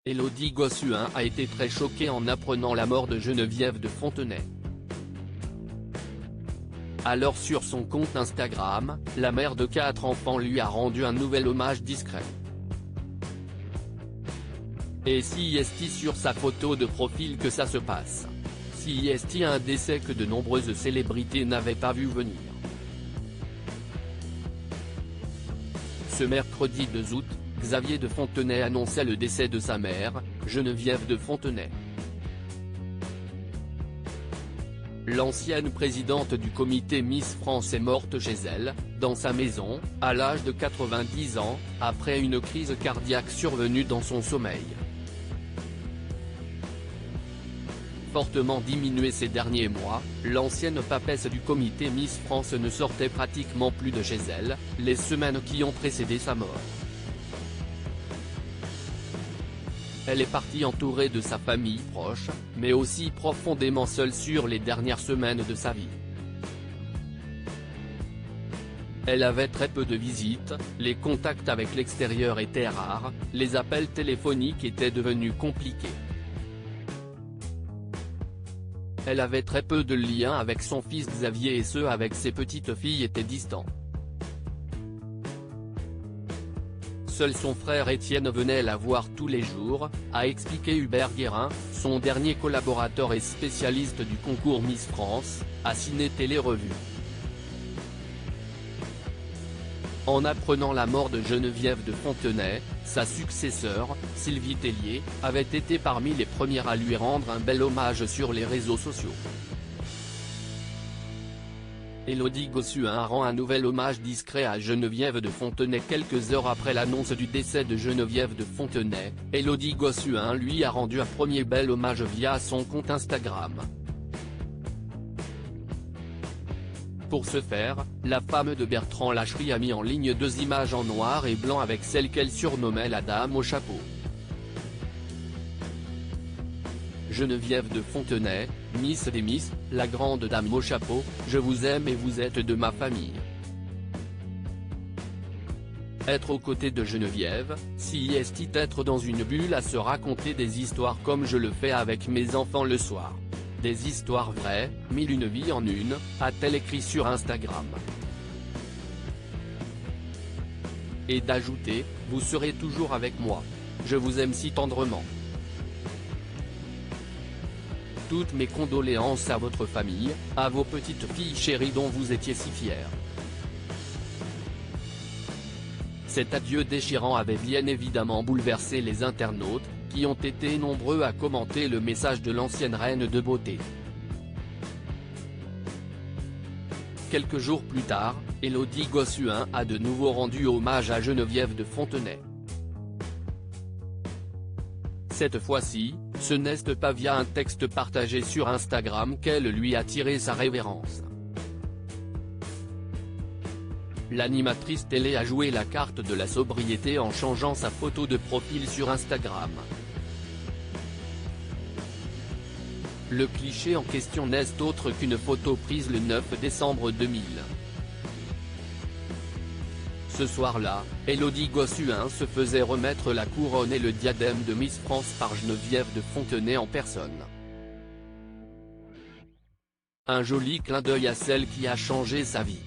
Élodie Gossuin a été très choquée en apprenant la mort de Geneviève de Fontenay. Alors sur son compte Instagram, la mère de 4 enfants lui a rendu un nouvel hommage discret. Et si est sur sa photo de profil que ça se passe. Si est un décès que de nombreuses célébrités n'avaient pas vu venir. Ce mercredi 2 août, Xavier de Fontenay annonçait le décès de sa mère, Geneviève de Fontenay. L'ancienne présidente du comité Miss France est morte chez elle, dans sa maison, à l'âge de 90 ans, après une crise cardiaque survenue dans son sommeil. Fortement diminuée ces derniers mois, l'ancienne papesse du comité Miss France ne sortait pratiquement plus de chez elle, les semaines qui ont précédé sa mort. Elle est partie entourée de sa famille proche, mais aussi profondément seule sur les dernières semaines de sa vie. Elle avait très peu de visites, les contacts avec l'extérieur étaient rares, les appels téléphoniques étaient devenus compliqués. Elle avait très peu de liens avec son fils Xavier et ceux avec ses petites filles étaient distants. Seul son frère Étienne venait la voir tous les jours, a expliqué Hubert Guérin, son dernier collaborateur et spécialiste du concours Miss France, à Ciné Télé Revue. En apprenant la mort de Geneviève de Fontenay, sa successeur, Sylvie Tellier, avait été parmi les premières à lui rendre un bel hommage sur les réseaux sociaux. Élodie Gossuin rend un nouvel hommage discret à Geneviève de Fontenay quelques heures après l'annonce du décès de Geneviève de Fontenay. Élodie Gossuin lui a rendu un premier bel hommage via son compte Instagram. Pour ce faire, la femme de Bertrand Lacherie a mis en ligne 2 images en noir et blanc avec celle qu'elle surnommait la dame au chapeau. Geneviève de Fontenay, Miss des Miss, la grande dame au chapeau, je vous aime et vous êtes de ma famille. Être aux côtés de Geneviève, si est être dans une bulle à se raconter des histoires comme je le fais avec mes enfants le soir. Des histoires vraies, 1001 vies en une, a-t-elle écrit sur Instagram. Et d'ajouter, vous serez toujours avec moi. Je vous aime si tendrement. Toutes mes condoléances à votre famille, à vos petites filles chéries dont vous étiez si fiers. Cet adieu déchirant avait bien évidemment bouleversé les internautes, qui ont été nombreux à commenter le message de l'ancienne reine de beauté. Quelques jours plus tard, Élodie Gossuin a de nouveau rendu hommage à Geneviève de Fontenay. Cette fois-ci, ce n'est pas via un texte partagé sur Instagram qu'elle lui a tiré sa révérence. L'animatrice télé a joué la carte de la sobriété en changeant sa photo de profil sur Instagram. Le cliché en question n'est autre qu'une photo prise le 9 décembre 2000. Ce soir-là, Élodie Gossuin se faisait remettre la couronne et le diadème de Miss France par Geneviève de Fontenay en personne. Un joli clin d'œil à celle qui a changé sa vie.